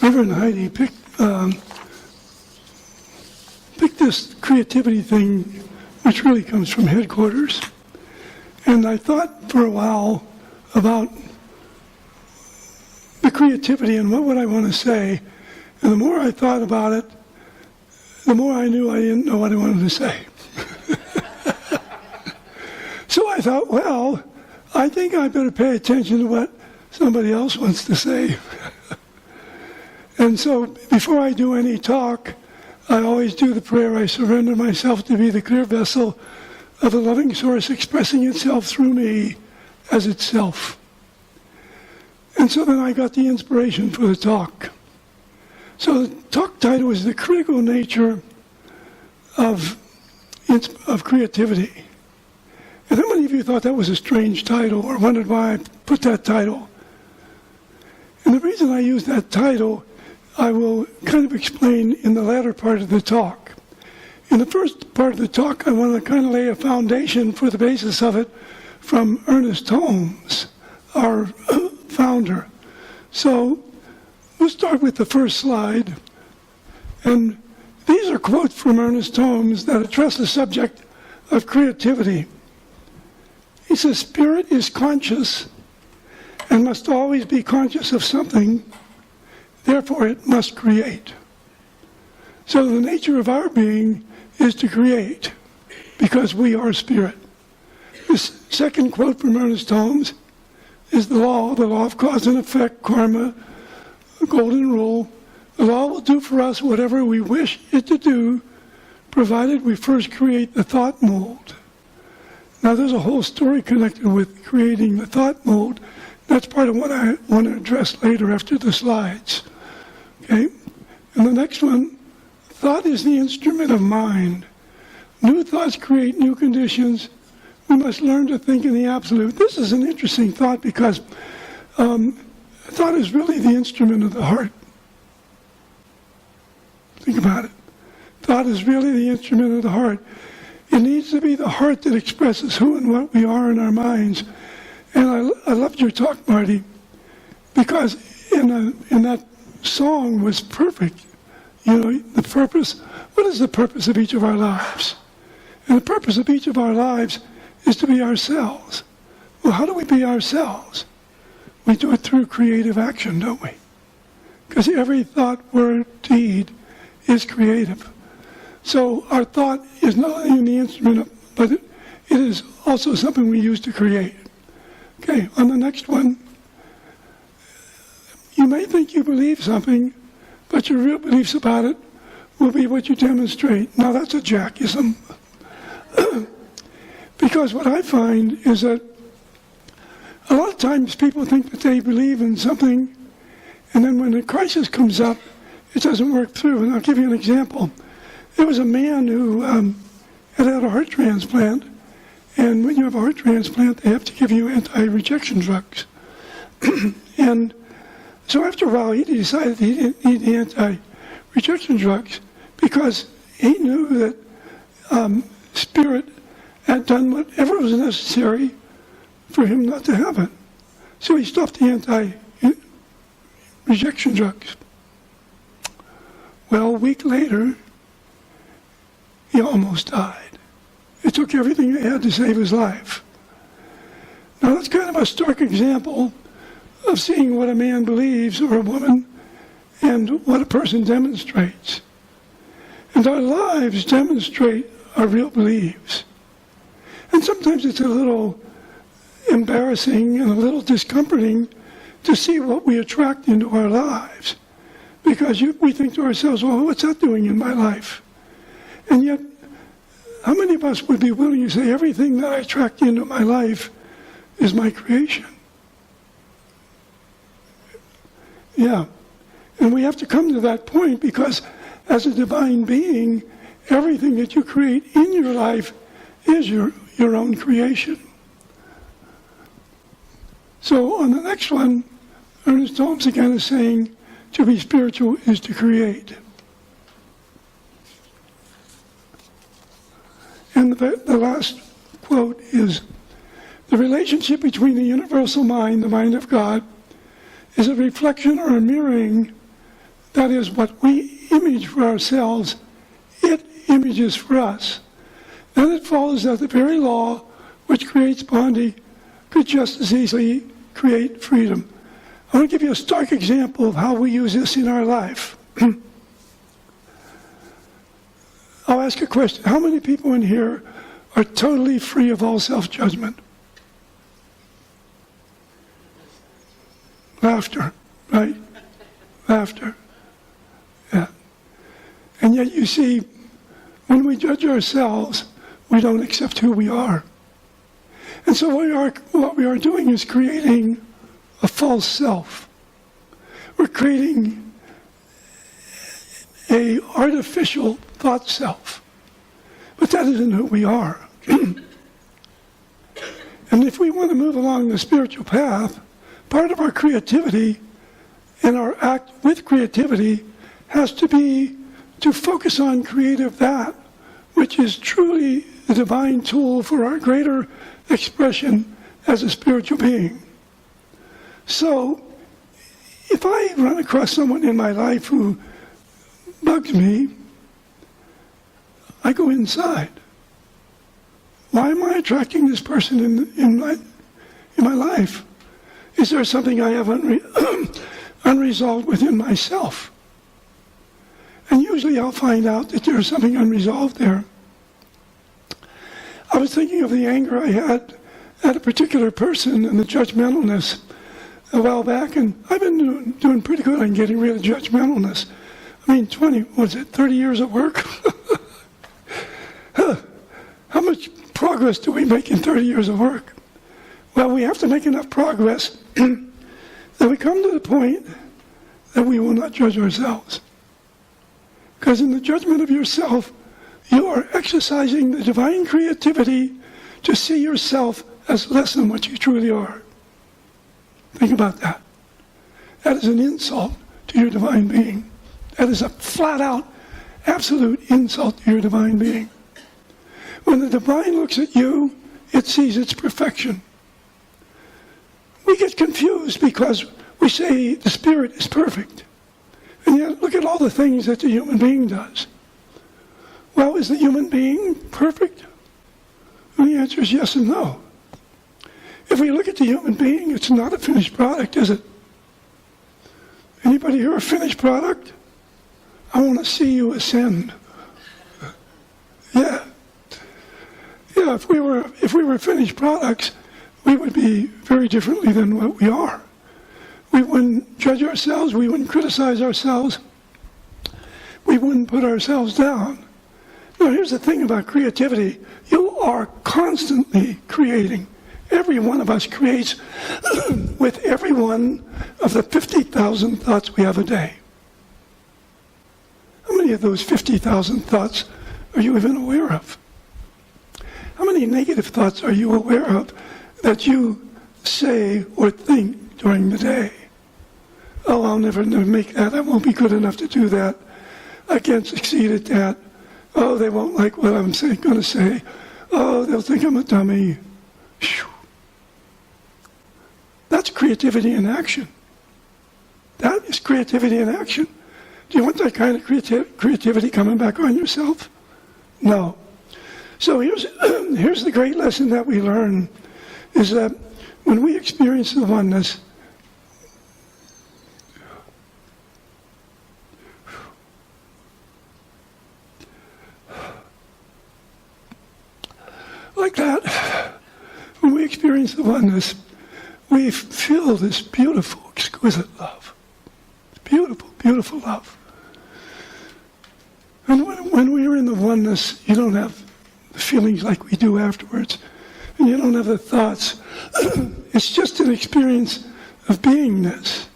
Reverend Heidi picked this creativity thing, which really comes from headquarters. And I thought for a while about the creativity and what would I want to say. And the more I thought about it, the more I knew I didn't know what I wanted to say. So I thought, well, I think I better pay attention to what somebody else wants to say. And so before I do any talk, I always do the prayer, I surrender myself to be the clear vessel of the loving source expressing itself through me as itself. And so then I got the inspiration for the talk. So the talk title is The Critical Nature of Creativity. And how many of you thought that was a strange title or wondered why I put that title? And the reason I use that title, I will kind of explain in the latter part of the talk. In the first part of the talk, I want to kind of lay a foundation for the basis of it from Ernest Holmes, our founder. So we'll start with the first slide. And these are quotes from Ernest Holmes that address the subject of creativity. He says, "Spirit is conscious and must always be conscious of something. Therefore, it must create." So the nature of our being is to create because we are spirit. This second quote from Ernest Holmes is the law of cause and effect, karma, the golden rule. The law will do for us whatever we wish it to do, provided we first create the thought mold. Now there's a whole story connected with creating the thought mold. That's part of what I want to address later after the slides. Okay? And the next one, thought is the instrument of mind. New thoughts create new conditions. We must learn to think in the absolute. This is an interesting thought because thought is really the instrument of the heart. Think about it. Thought is really the instrument of the heart. It needs to be the heart that expresses who and what we are in our minds. And I loved your talk, Marty, because in that song was perfect. You know, the purpose, what is the purpose of each of our lives? And the purpose of each of our lives is to be ourselves. Well, how do we be ourselves? We do it through creative action, don't we? Because every thought, word, deed is creative. So our thought is not only the instrument, but it is also something we use to create. Okay, on the next one, you may think you believe something, but your real beliefs about it will be what you demonstrate. Now that's a Jackism. Because what I find is that a lot of times people think that they believe in something, and then when a crisis comes up, it doesn't work through. And I'll give you an example. There was a man who had a heart transplant, and when you have a heart transplant, they have to give you anti-rejection drugs. And so after a while, he decided he didn't need the anti-rejection drugs because he knew that Spirit had done whatever was necessary for him not to have it. So he stopped the anti-rejection drugs. Well, a week later, he almost died. It took everything they had to save his life. Now that's kind of a stark example of seeing what a man believes or a woman and what a person demonstrates. And our lives demonstrate our real beliefs. And sometimes it's a little embarrassing and a little discomforting to see what we attract into our lives. Because we think to ourselves, well, what's that doing in my life? And yet, how many of us would be willing to say everything that I attract into my life is my creation? Yeah. And we have to come to that point because as a divine being, everything that you create in your life is your own creation. So on the next one, Ernest Holmes again is saying, to be spiritual is to create. And the last quote is, the relationship between the universal mind, the mind of God, is a reflection or a mirroring That is, what we image for ourselves, it images for us. Then it follows that the very law which creates bondage could just as easily create freedom. I want to give you a stark example of how we use this in our life. I'll ask a question. How many people in here are totally free of all self-judgment? Laughter, right? Laughter. Yeah. And yet you see, when we judge ourselves, we don't accept who we are. And so what we are doing is creating a false self. We're creating an artificial thought self. But that isn't who we are. And if we want to move along the spiritual path, part of our creativity and our act with creativity has to be to focus on creative that which is truly the divine tool for our greater expression as a spiritual being. So, if I run across someone in my life who bugs me, I go inside. Why am I attracting this person in my life? Is there something I have unresolved within myself? And usually I'll find out that there's something unresolved there. I was thinking of the anger I had at a particular person and the judgmentalness a while back, and I've been doing pretty good on getting rid of judgmentalness. I mean, 30 years of work? How much progress do we make in 30 years of work? Well, we have to make enough progress that we come to the point that we will not judge ourselves. Because in the judgment of yourself, you are exercising the divine creativity to see yourself as less than what you truly are. Think about that. That is an insult to your divine being. That is a flat-out, absolute insult to your divine being. When the divine looks at you, it sees its perfection. We get confused because we say the spirit is perfect. And yet, look at all the things that the human being does. Well, is the human being perfect? And the answer is yes and no. If we look at the human being, it's not a finished product, is it? Anybody here a finished product? I want to see you ascend. Yeah. Yeah, if we were finished products, we would be very differently than what we are. We wouldn't judge ourselves, we wouldn't criticize ourselves, we wouldn't put ourselves down. Now, here's the thing about creativity. You are constantly creating. Every one of us creates with every one of the 50,000 thoughts we have a day. How many of those 50,000 thoughts are you even aware of? How many negative thoughts are you aware of that you say or think during the day? Oh, I'll never make that. I won't be good enough to do that. I can't succeed at that. Oh, they won't like what I'm going to say. Oh, they'll think I'm a dummy. Whew. That's creativity in action. That is creativity in action. Do you want that kind of creativity coming back on yourself? No. So here's the great lesson that we learn, is that when we experience the oneness, like that, when we experience the oneness, we feel this beautiful, exquisite love. Beautiful, beautiful love. And when we are in the oneness, you don't have the feelings like we do afterwards. And you don't have the thoughts. It's just an experience of beingness.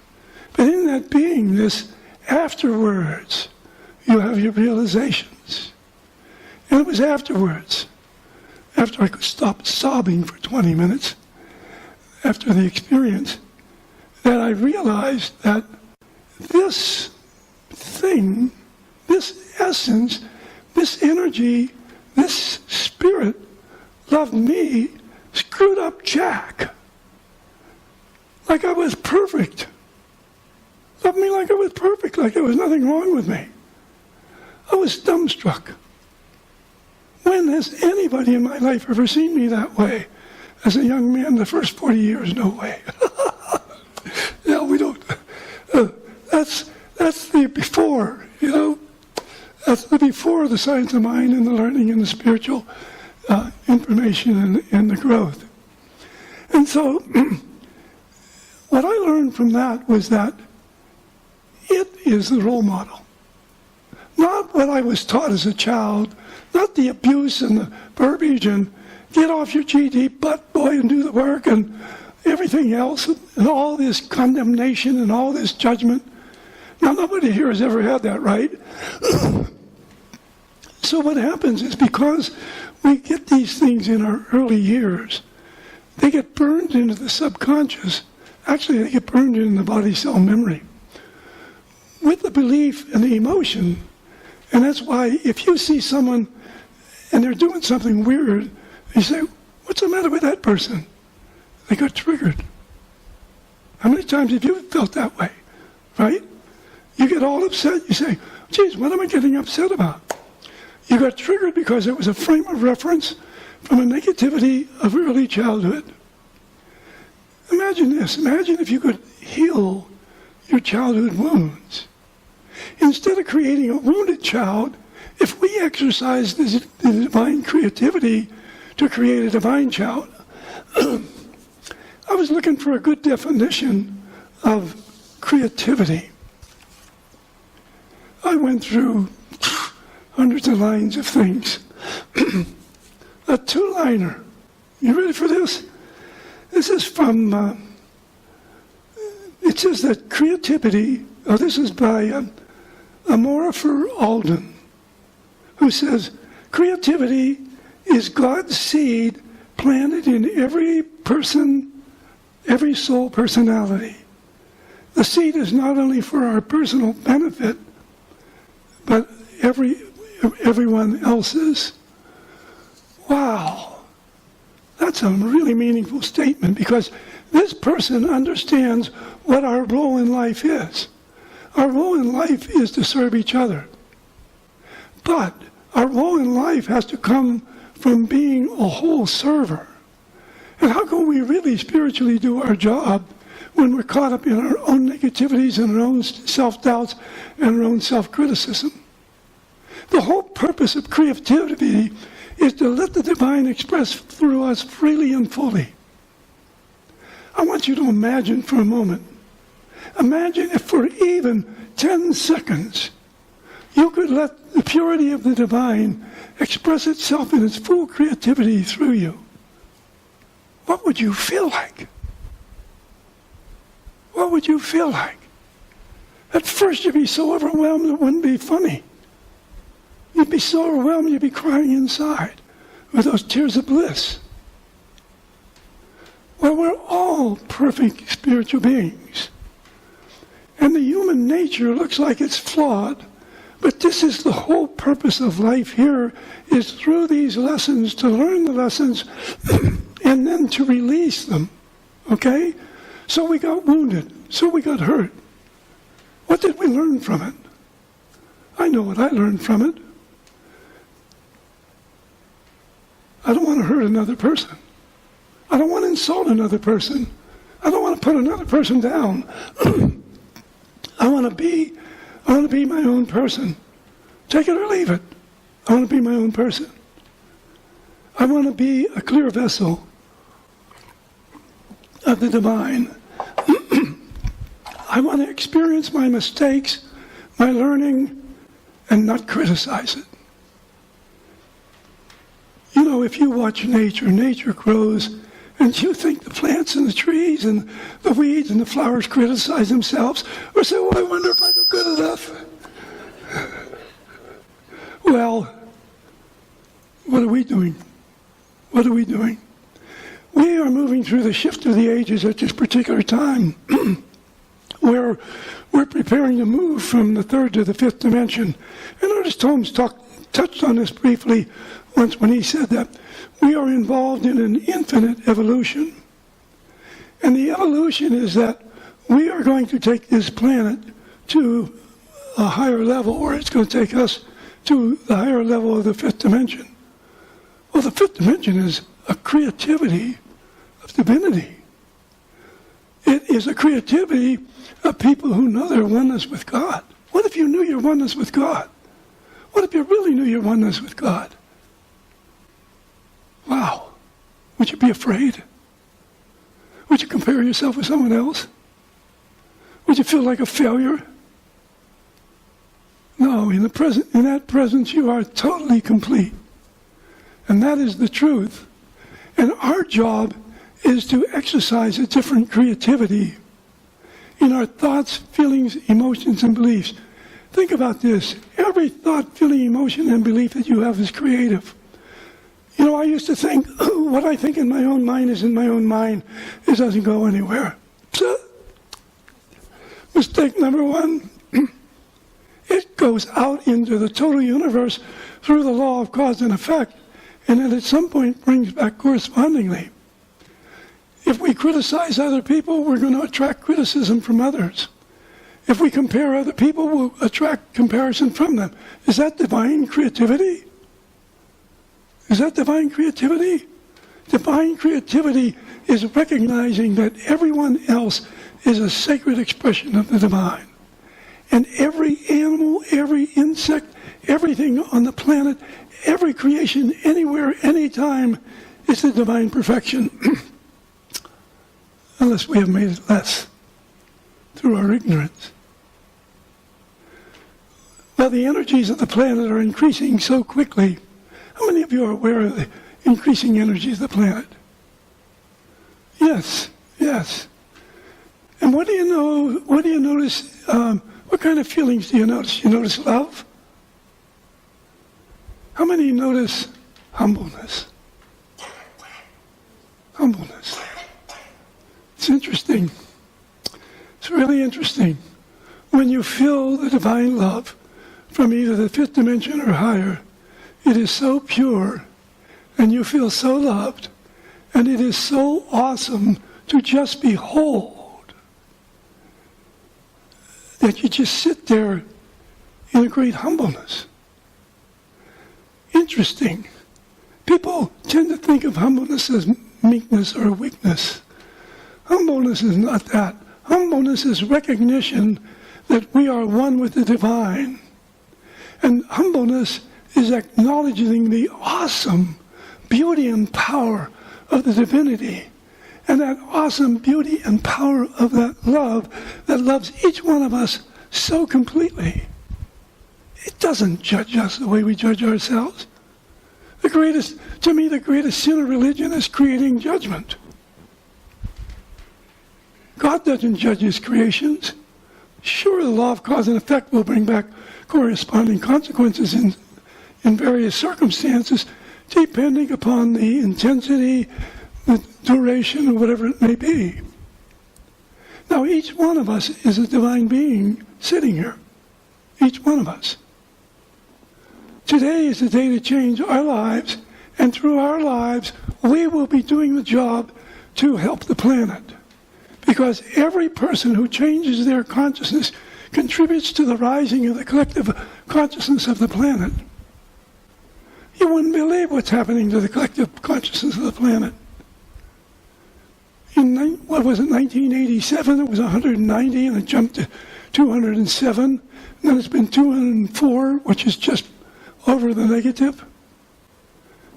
But in that beingness, afterwards, you have your realizations. And it was afterwards, after I could stop sobbing for 20 minutes, after the experience, that I realized that this thing, this essence, this energy, this spirit loved me, screwed up Jack. Like I was perfect. Loved me like I was perfect, like there was nothing wrong with me. I was dumbstruck. When has anybody in my life ever seen me that way? As a young man, the first 40 years, no way. Yeah, we don't. That's the before, you know. That's the before the science of mind and the learning and the spiritual information and the growth. And so what I learned from that was that it is the role model. Not what I was taught as a child, not the abuse and the verbiage and get off your GD butt, boy, and do the work and everything else, and all this condemnation and all this judgment. Now, nobody here has ever had that, right? So what happens is because we get these things in our early years, they get burned into the subconscious. Actually, they get burned into the body cell memory with the belief and the emotion. And that's why if you see someone and they're doing something weird, you say, what's the matter with that person? They got triggered. How many times have you felt that way, right? You get all upset, you say, geez, what am I getting upset about? You got triggered because it was a frame of reference from a negativity of early childhood. Imagine this. Imagine if you could heal your childhood wounds. Instead of creating a wounded child, if we exercise the divine creativity to create a divine child, I was looking for a good definition of creativity. I went through hundreds of lines of things. A two-liner. You ready for this? This is from, it says that creativity, this is by Amorifer Alden, who says, creativity is God's seed planted in every person, every soul personality. The seed is not only for our personal benefit, but everyone else's. Wow. That's a really meaningful statement because this person understands what our role in life is. Our role in life is to serve each other. But our role in life has to come from being a whole server. And how can we really spiritually do our job when we're caught up in our own negativities and our own self-doubts and our own self-criticism? The whole purpose of creativity is to let the divine express through us freely and fully. I want you to imagine for a moment. Imagine if for even 10 seconds you could let the purity of the divine express itself in its full creativity through you. What would you feel like? What would you feel like? At first you'd be so overwhelmed it wouldn't be funny. You'd be so overwhelmed you'd be crying inside with those tears of bliss. Well, we're all perfect spiritual beings. And the human nature looks like it's flawed, but this is the whole purpose of life here, is through these lessons to learn the lessons and then to release them, okay? So we got wounded, so we got hurt. What did we learn from it? I know what I learned from it. I don't want to hurt another person. I don't want to insult another person. I don't want to put another person down. I want to be my own person. Take it or leave it. I want to be my own person. I want to be a clear vessel of the divine. I want to experience my mistakes, my learning, and not criticize it. You know, if you watch nature, nature grows, and you think the plants and the trees and the weeds and the flowers criticize themselves, or say, well, I wonder if I do good enough. Well, what are we doing? What are we doing? We are moving through the shift of the ages at this particular time, where we're preparing to move from the third to the fifth dimension. And Ernest Holmes touched on this briefly once when he said that we are involved in an infinite evolution. And the evolution is that we are going to take this planet to a higher level, or it's going to take us to the higher level of the fifth dimension. Well, the fifth dimension is a creativity of divinity. It is a creativity of people who know their oneness with God. What if you knew your oneness with God? What if you really knew your oneness with God? Wow. Would you be afraid? Would you compare yourself with someone else? Would you feel like a failure? No, in that presence you are totally complete. And that is the truth. And our job is to exercise a different creativity in our thoughts, feelings, emotions, and beliefs. Think about this. Every thought, feeling, emotion, and belief that you have is creative. You know, I used to think, what I think in my own mind is in my own mind. It doesn't go anywhere. So, mistake number one, it goes out into the total universe through the law of cause and effect, and then at some point brings back correspondingly. If we criticize other people, we're going to attract criticism from others. If we compare other people, we'll attract comparison from them. Is that divine creativity? Is that divine creativity? Divine creativity is recognizing that everyone else is a sacred expression of the divine. And every animal, every insect, everything on the planet, every creation, anywhere, anytime, is the divine perfection. Unless we have made it less through our ignorance. Well, the energies of the planet are increasing so quickly. How many of you are aware of the increasing energies of the planet? Yes, yes. And what do you know? What do you notice? What kind of feelings do you notice? You notice love? How many notice humbleness? Humbleness. It's interesting. It's really interesting. When you feel the divine love from either the fifth dimension or higher, it is so pure, and you feel so loved, and it is so awesome to just behold that you just sit there in a great humbleness. Interesting. People tend to think of humbleness as meekness or weakness. Humbleness is not that. Humbleness is recognition that we are one with the divine. And humbleness is acknowledging the awesome beauty and power of the divinity. And that awesome beauty and power of that love that loves each one of us so completely. It doesn't judge us the way we judge ourselves. To me, the greatest sin of religion is creating judgment. God doesn't judge his creations. Sure, the law of cause and effect will bring back corresponding consequences in various circumstances, depending upon the intensity, the duration, or whatever it may be. Now, each one of us is a divine being sitting here. Each one of us. Today is the day to change our lives, and through our lives, we will be doing the job to help the planet. Because every person who changes their consciousness contributes to the rising of the collective consciousness of the planet. You wouldn't believe what's happening to the collective consciousness of the planet. In, 1987, it was 190, and it jumped to 207. And then it's been 204, which is just over the negative.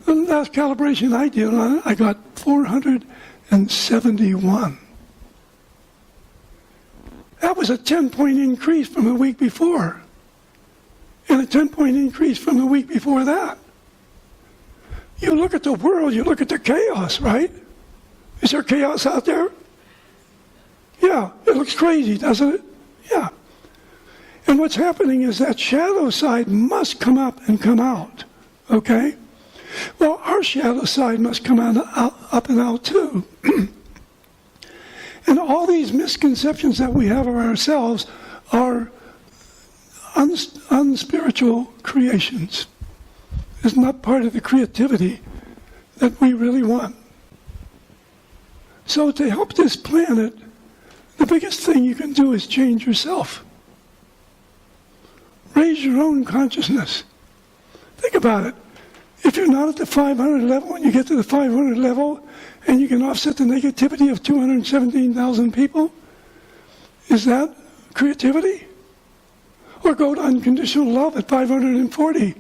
The last calibration I did on it, I got 471. That was a 10-point increase from the week before. And a 10-point increase from the week before that. You look at the world, you look at the chaos, right? Is there chaos out there? Yeah, it looks crazy, doesn't it? Yeah. And what's happening is that shadow side must come up and come out, okay? Well, our shadow side must come up and out too. And all these misconceptions that we have of ourselves are unspiritual creations. It's not part of the creativity that we really want. So to help this planet, the biggest thing you can do is change yourself. Raise your own consciousness. Think about it. If you're not at the 500 level, when you get to the 500 level, and you can offset the negativity of 217,000 people, is that creativity? Or go to unconditional love at 540,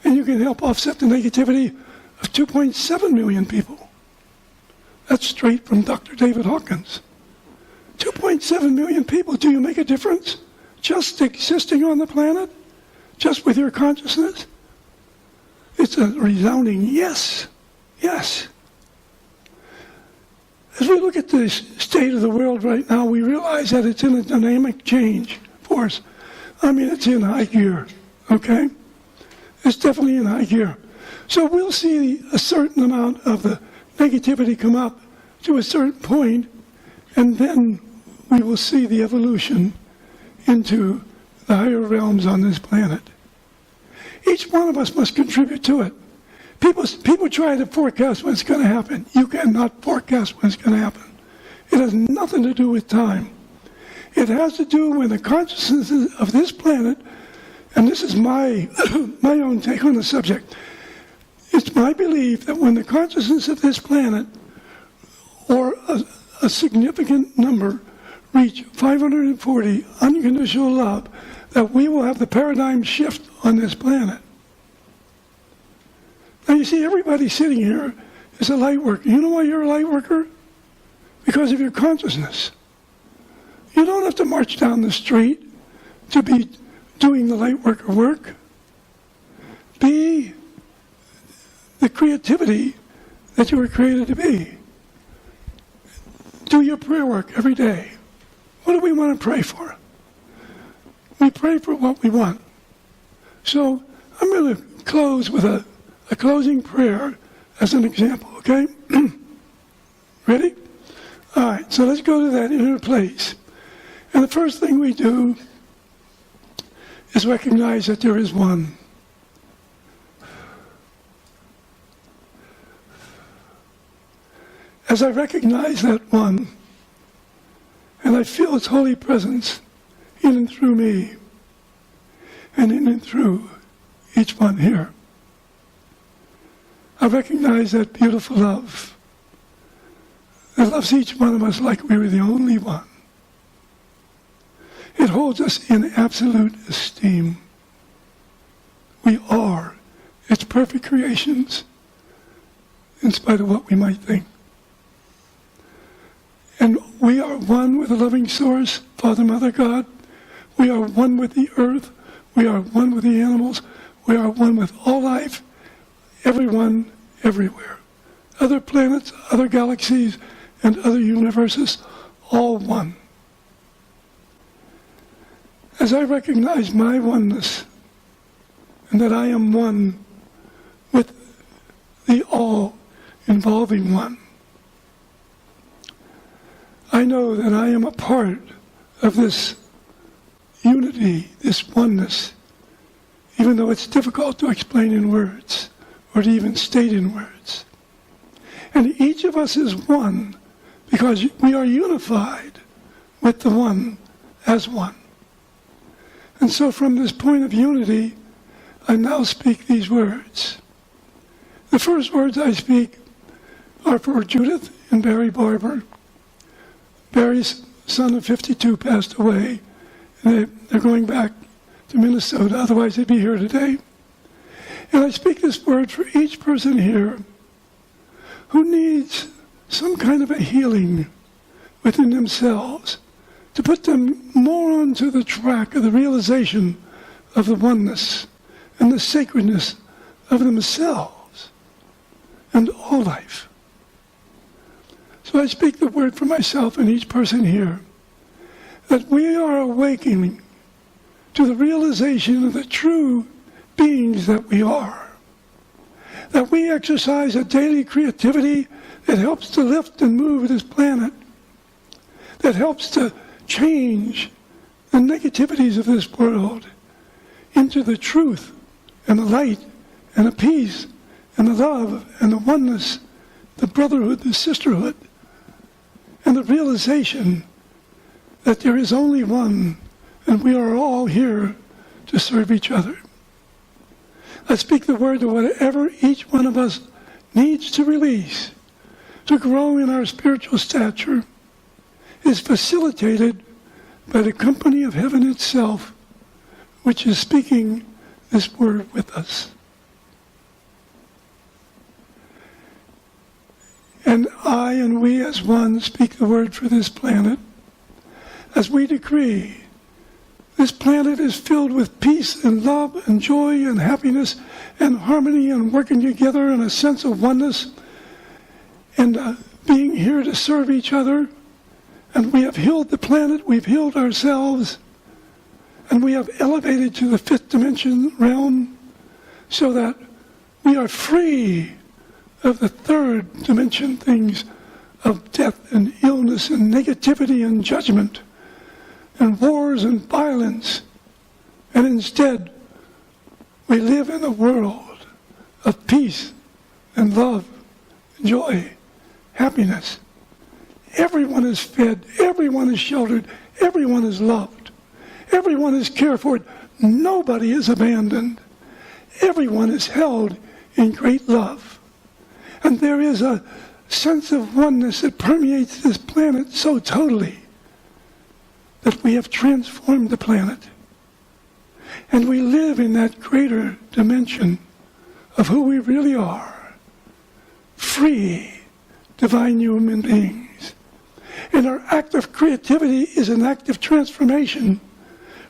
and you can help offset the negativity of 2.7 million people. That's straight from Dr. David Hawkins. 2.7 million people. Do you make a difference just existing on the planet? Just with your consciousness? It's a resounding yes. Yes. As we look at the state of the world right now, we realize that it's in a dynamic change force. I mean, it's in high gear, okay? It's definitely in high gear. So we'll see a certain amount of the negativity come up to a certain point, and then we will see the evolution into the higher realms on this planet. Each one of us must contribute to it. People try to forecast when it's going to happen. You cannot forecast when it's going to happen. It has nothing to do with time. It has to do with the consciousness of this planet, and this is my own take on the subject. It's my belief that when the consciousness of this planet, or a significant number, reach 540 unconditional love, that we will have the paradigm shift on this planet. Now you see, everybody sitting here is a light worker. You know why you're a light worker? Because of your consciousness. You don't have to march down the street to be doing the light worker work. Be the creativity that you were created to be. Do your prayer work every day. What do we want to pray for? We pray for what we want. So I'm going to close with a closing prayer as an example, okay? Ready? All right, so let's go to that inner place. And the first thing we do is recognize that there is one. As I recognize that one, and I feel its holy presence in and through me, and in and through each one here, I recognize that beautiful love that loves each one of us like we were the only one. It holds us in absolute esteem. We are its perfect creations, in spite of what we might think. And we are one with the loving source, Father, Mother, God. We are one with the earth. We are one with the animals. We are one with all life, everyone, everywhere. Other planets, other galaxies, and other universes, all one. As I recognize my oneness, and that I am one with the all-involving one, I know that I am a part of this unity, this oneness, even though it's difficult to explain in words, or to even state in words. And each of us is one, because we are unified with the one as one. And so from this point of unity, I now speak these words. The first words I speak are for Judith and Barry Barber. Barry's son of 52 passed away, and they're going back to Minnesota, otherwise they'd be here today. And I speak this word for each person here who needs some kind of a healing within themselves to put them more onto the track of the realization of the oneness and the sacredness of themselves and all life. So I speak the word for myself and each person here, that we are awakening to the realization of the true beings that we are. That we exercise a daily creativity that helps to lift and move this planet, that helps to change the negativities of this world into the truth and the light and the peace and the love and the oneness, the brotherhood, the sisterhood, and the realization that there is only one, and we are all here to serve each other. I speak the word that whatever each one of us needs to release to grow in our spiritual stature is facilitated by the company of heaven itself, which is speaking this word with us. And I and we as one speak the word for this planet as we decree this planet is filled with peace and love and joy and happiness and harmony and working together in a sense of oneness and being here to serve each other. And we have healed the planet, we've healed ourselves, and we have elevated to the fifth dimension realm so that we are free of the third dimension things of death and illness and negativity and judgment and wars and violence. And instead, we live in a world of peace and love, joy, happiness. Everyone is fed, everyone is sheltered, everyone is loved, everyone is cared for. Nobody is abandoned. Everyone is held in great love. And there is a sense of oneness that permeates this planet so totally that we have transformed the planet. And we live in that greater dimension of who we really are, free, divine human beings. And our act of creativity is an act of transformation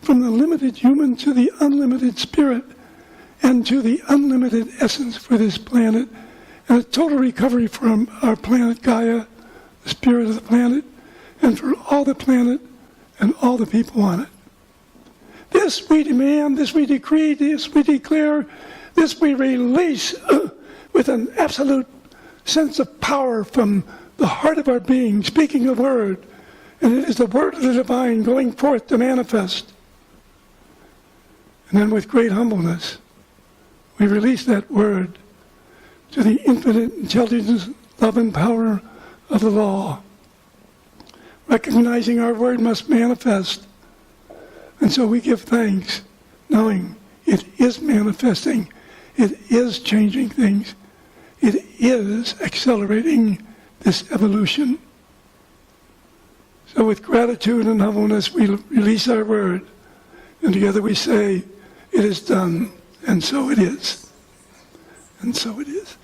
from the limited human to the unlimited spirit and to the unlimited essence for this planet, and a total recovery from our planet Gaia, the spirit of the planet, and for all the planet and all the people on it. This we demand, this we decree, this we declare, this we release with an absolute sense of power from the heart of our being, speaking a word, and it is the word of the divine going forth to manifest. And then with great humbleness, we release that word to the infinite intelligence, love, and power of the law, recognizing our word must manifest. And so we give thanks, knowing it is manifesting, it is changing things, it is accelerating this evolution. So with gratitude and humbleness, we release our word, and together we say, it is done, and so it is. And so it is.